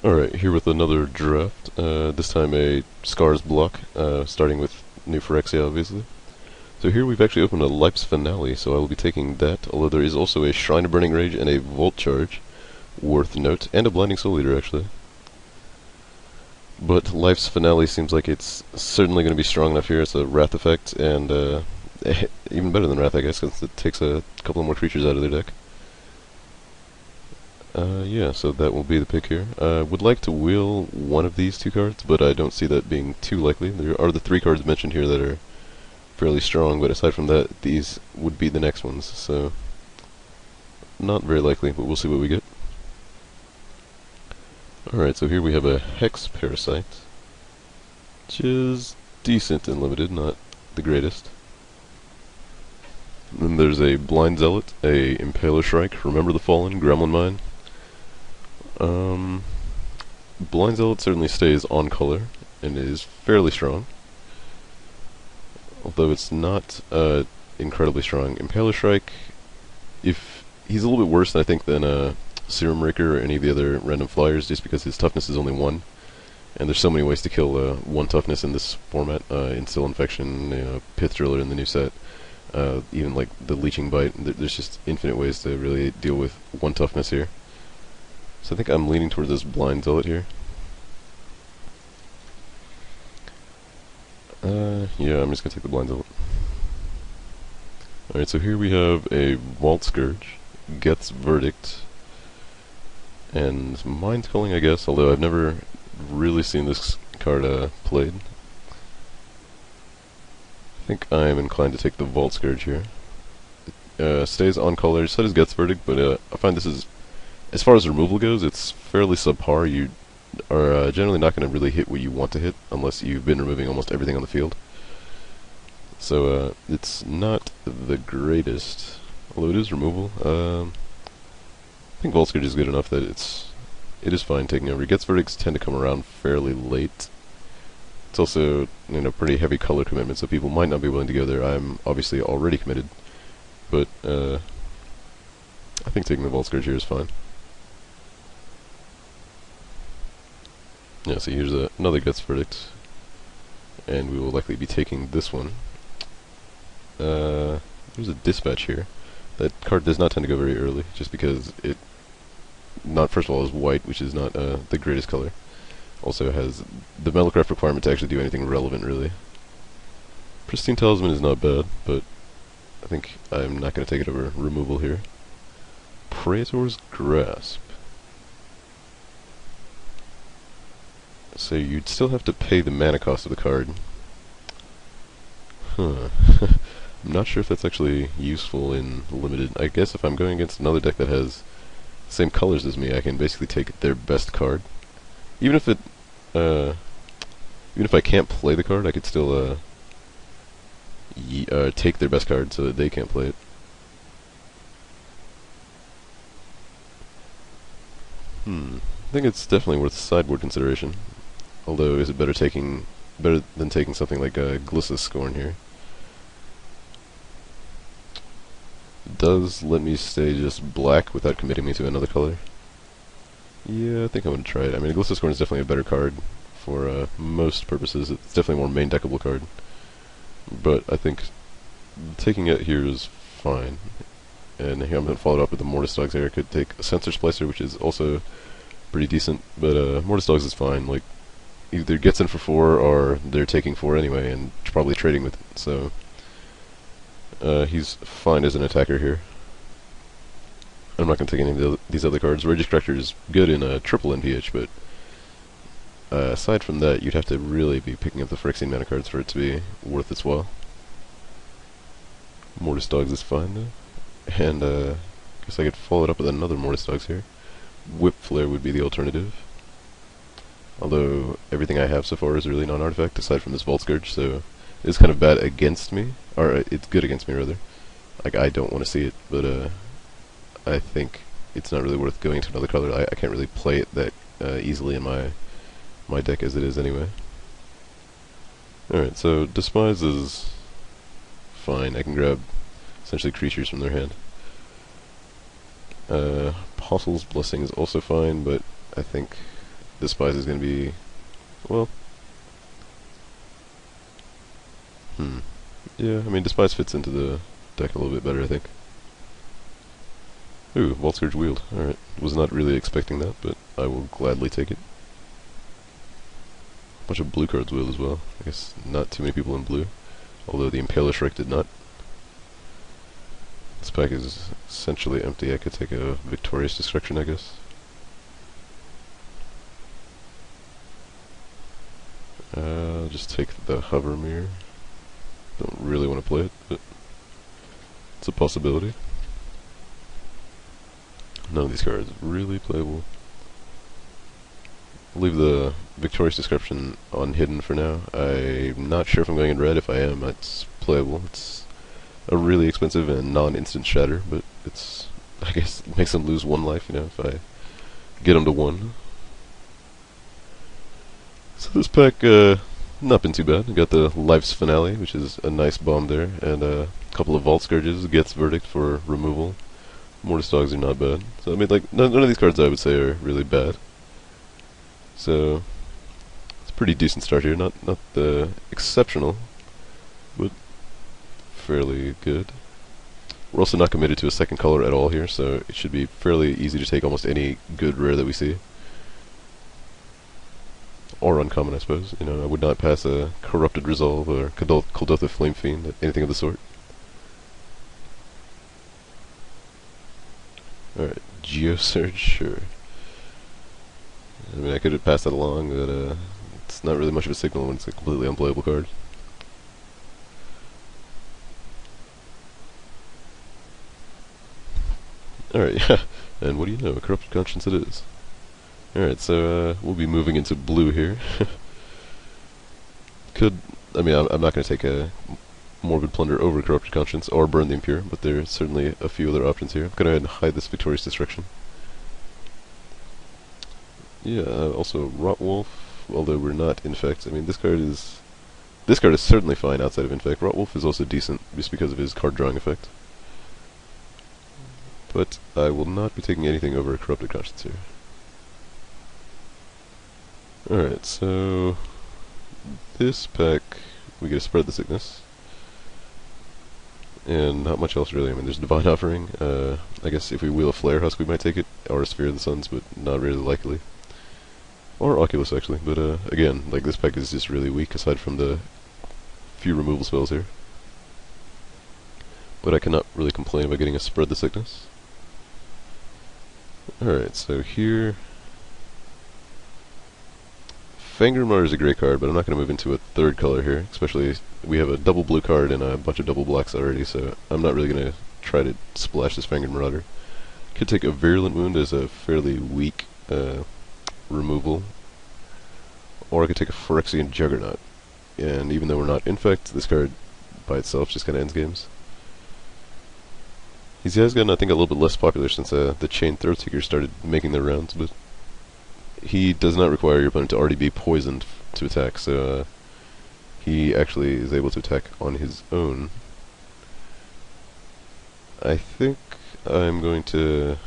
Alright, here with another draft. This time a Scars block, starting with new Phyrexia, obviously. So here we've actually opened a Life's Finale, so I will be taking that, although there is also a Shrine of Burning Rage and a Volt Charge, worth note, and a Blinding Soul Eater, actually. But Life's Finale seems like it's certainly going to be strong enough here. It's a Wrath effect, and even better than Wrath, I guess, because it takes a couple more creatures out of their deck. Yeah, so that will be the pick here. Would like to wheel one of these two cards, but I don't see that being too likely. There are the three cards mentioned here that are fairly strong, but aside from that, these would be the next ones, so not very likely, but we'll see what we get. Alright, so here we have a Hex Parasite, which is decent and limited, not the greatest. And then there's a Blind Zealot, a Impaler Shrike, Remember the Fallen, Gremlin Mine. Blind Zealot certainly stays on color and is fairly strong, although it's not incredibly strong. Impaler Shrike, if he's a little bit worse, I think, than Serum Raker or any of the other random flyers, just because his toughness is only 1, and there's so many ways to kill 1 toughness in this format. Instill Infection, Pith Driller in the new set, even like the Leeching Bite. There's just infinite ways to really deal with 1 toughness here. So I think I'm leaning towards this Blind Zealot here. Yeah, I'm just gonna take the Blind Zealot. Alright, so here we have a Vault Scourge, Geth's Verdict, and Mind Culling, I guess, although I've never really seen this card played. I think I'm inclined to take the Vault Scourge here. Stays on color, so does Geth's Verdict, but I find this is, as far as removal goes, it's fairly subpar. You are generally not going to really hit what you want to hit unless you've been removing almost everything on the field. So it's not the greatest, although it is removal. I think Vault Scourge is good enough that it is fine taking over. Geth's Verdicts tend to come around fairly late. It's also, pretty heavy color commitment, so people might not be willing to go there. I'm obviously already committed, but I think taking the Vault Scourge here is fine. Yeah, so here's another Geth's Verdict, and we will likely be taking this one. There's a Dispatch here. That card does not tend to go very early, just because it, first of all, is white, which is not the greatest color. Also has the Metalcraft requirement to actually do anything relevant, really. Pristine Talisman is not bad, but I think I'm not going to take it over removal here. Praetor's Grasp. So you'd still have to pay the mana cost of the card. Huh. I'm not sure if that's actually useful in limited. I guess if I'm going against another deck that has the same colors as me, I can basically take their best card. Even if I can't play the card, I could still take their best card so that they can't play it. I think it's definitely worth sideboard consideration. Although, is it better than taking something like Glissa's Scorn here? It does let me stay just black without committing me to another color. Yeah, I think I'm going to try it. I mean, Glissa's Scorn is definitely a better card for most purposes. It's definitely a more main deckable card. But I think taking it here is fine. And here I'm going to follow it up with the Mortis Dogs here. I could take a Sensor Splicer, which is also pretty decent, but Mortis Dogs is fine. Like, either gets in for 4 or they're taking 4 anyway and probably trading with it. So he's fine as an attacker here. I'm not going to take any of these other cards. Registrator is good in a triple NPH, but aside from that, you'd have to really be picking up the Phyrexian mana cards for it to be worth its while. Mortis Dogs is fine though. And guess I could follow it up with another Mortis Dogs here. Whip Flare would be the alternative. Although everything I have so far is really non-artifact, aside from this Vault Scourge, so it's kind of bad against me. Or it's good against me, rather. Like, I don't want to see it, but I think it's not really worth going into another color. I can't really play it that easily in my deck as it is anyway. Alright, so Despise is fine. I can grab essentially creatures from their hand. Apostle's Blessing is also fine, but I think Despise is going to be, well, yeah, I mean, Despise fits into the deck a little bit better, I think. Ooh, Vault Scourge Wield. Alright, was not really expecting that, but I will gladly take it. A bunch of blue cards wheeled as well. I guess not too many people in blue, although the Impaler Shrike did not. This pack is essentially empty. I could take a Victorious Destruction, I guess. I'll just take the Hover Mirror. Don't really want to play it, but it's a possibility. None of these cards really playable. I'll leave the Victorious Description unhidden for now. I'm not sure if I'm going in red. If I am, it's playable. It's a really expensive and non-instant shatter, but it's, I guess, it makes them lose one life, you know, if I get them to one. So this pack, not been too bad. I got the Life's Finale, which is a nice bomb there, and a couple of Vault Scourges, Gets Verdict for removal. Mortis Dogs are not bad. So, I mean, like, none of these cards I would say are really bad. So, it's a pretty decent start here. Not exceptional, but fairly good. We're also not committed to a second color at all here, so it should be fairly easy to take almost any good rare that we see. Or uncommon, I suppose. You know, I would not pass a Corrupted Resolve or Kuldotha Flame Fiend, anything of the sort. Alright, Geosurge, sure. I mean, I could have passed that along, but it's not really much of a signal when it's a completely unplayable card. Alright, yeah. And what do you know? A Corrupted Conscience it is. Alright, so we'll be moving into blue here. I mean, I'm not going to take a Morbid Plunder over Corrupted Conscience or Burn the Impure, but there's certainly a few other options here. I'm going to go ahead and hide this Victorious Destruction. Yeah, also Rotwolf, although we're not Infect. I mean, this card is certainly fine outside of Infect. Rotwolf is also decent just because of his card drawing effect. But I will not be taking anything over a Corrupted Conscience here. Alright, so this pack, we get to Spread the Sickness. And not much else really. I mean, there's Divine Offering. I guess if we wheel a Flare Husk, we might take it. Or a Sphere of the Suns, but not really likely. Or Oculus, actually. But again, like, this pack is just really weak, aside from the few removal spells here. But I cannot really complain about getting a Spread the Sickness. Alright, so here... Fangirmar is a great card, but I'm not going to move into a third color here, especially we have a double blue card and a bunch of double blacks already, so I'm not really going to try to splash this Fangird Marauder. Could take a Virulent Wound as a fairly weak removal, or I could take a Phyrexian Juggernaut, and even though we're not Infect, this card by itself just kind of ends games. He has gotten, I think, a little bit less popular since the Chain Throatseeker started making their rounds, but he does not require your opponent to already be poisoned to attack, so he actually is able to attack on his own. I think I'm going to...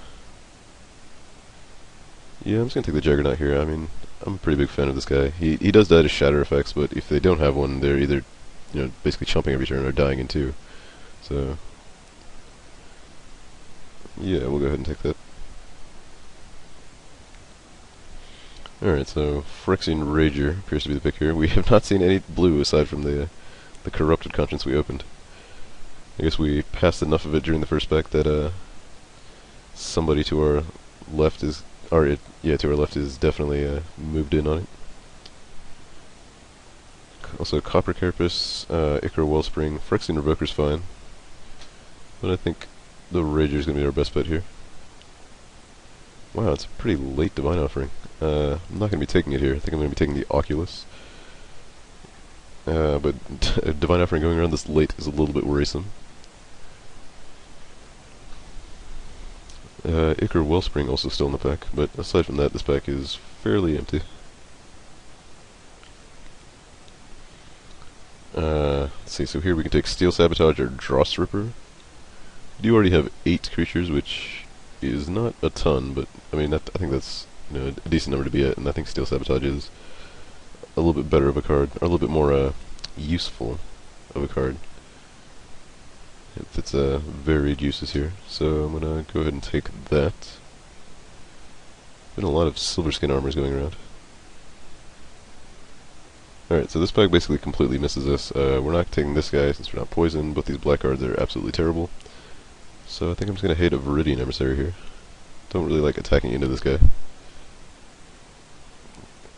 Yeah, I'm just going to take the Juggernaut here. I mean, I'm a pretty big fan of this guy. He does die to shatter effects, but if they don't have one, they're either, you know, basically chumping every turn or dying in two. So, yeah, we'll go ahead and take that. Alright, so Phyrexian Rager appears to be the pick here. We have not seen any blue aside from the Corrupted Conscience we opened. I guess we passed enough of it during the first pack that somebody to our left is, to our left is definitely moved in on it. Also Copper Carapace, Ichor Wellspring, Phyrexian Revoker's fine, but I think the Rager's gonna be our best bet here. Wow, it's a pretty late Divine Offering. I'm not going to be taking it here. I think I'm going to be taking the Oculus. But Divine Offering going around this late is a little bit worrisome. Ichor Wellspring also still in the pack, but aside from that, this pack is fairly empty. Let's see, so here we can take Steel Sabotage or Dross Ripper. We do already have 8 creatures, which is not a ton, but I mean, I think that's a decent number to be at, and I think Steel Sabotage is a little bit better of a card, or a little bit more useful of a card. It fits varied uses here, so I'm gonna go ahead and take that. Been a lot of Silver Skin armors going around. Alright, so this pack basically completely misses us. We're not taking this guy since we're not poisoned, but these black cards are absolutely terrible. So I think I'm just gonna hate a Viridian Emissary here. Don't really like attacking into this guy.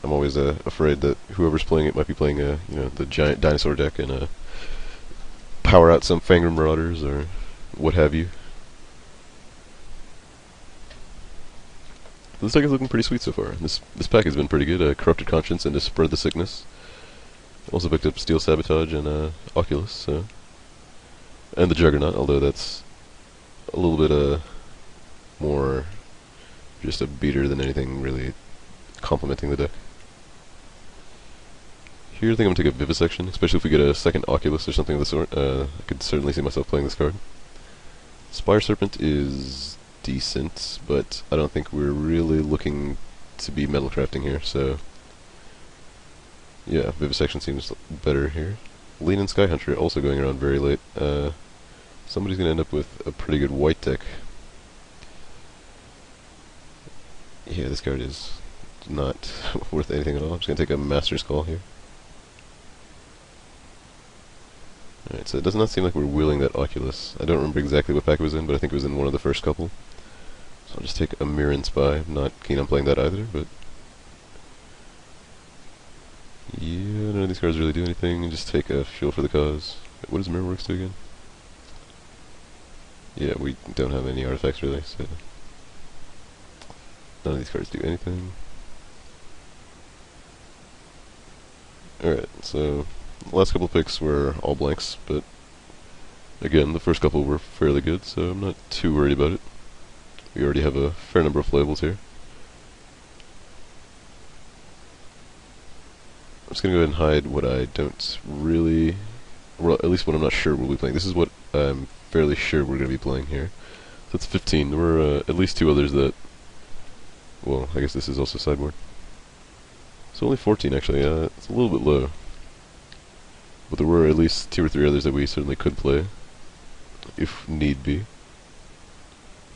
I'm always afraid that whoever's playing it might be playing the giant dinosaur deck and power out some Fangren Marauders or what have you. This deck is looking pretty sweet so far. This pack has been pretty good. Corrupted Conscience and to Spread the Sickness. Also picked up Steel Sabotage and Oculus, so. And the Juggernaut, although that's a little bit more just a beater than anything really complementing the deck. Here I think I'm going to take a Vivisection, especially if we get a second Oculus or something of the sort. I could certainly see myself playing this card. Spire Serpent is decent, but I don't think we're really looking to be metal crafting here, so yeah, Vivisection seems better here. Lean and Sky Hunter also going around very late. Somebody's going to end up with a pretty good white deck. Yeah, this card is not worth anything at all. I'm just going to take a Master's Call here. Alright, so it does not seem like we're wheeling that Oculus. I don't remember exactly what pack it was in, but I think it was in one of the first couple. So I'll just take a Mirren Spy. I'm not keen on playing that either, but yeah, none of these cards really do anything. Just take a Fuel for the Cause. What does Mirror Works do again? Yeah, we don't have any artifacts really, so none of these cards do anything. Alright, so the last couple of picks were all blanks, but again, the first couple were fairly good, so I'm not too worried about it. We already have a fair number of playables here. I'm just going to go ahead and hide what I don't really, well, at least what I'm not sure we'll be playing. This is what I'm fairly sure we're going to be playing here. So that's 15. There were at least two others that, well, I guess this is also sideboard. So only 14 actually, it's a little bit low. But there were at least 2 or 3 others that we certainly could play, if need be.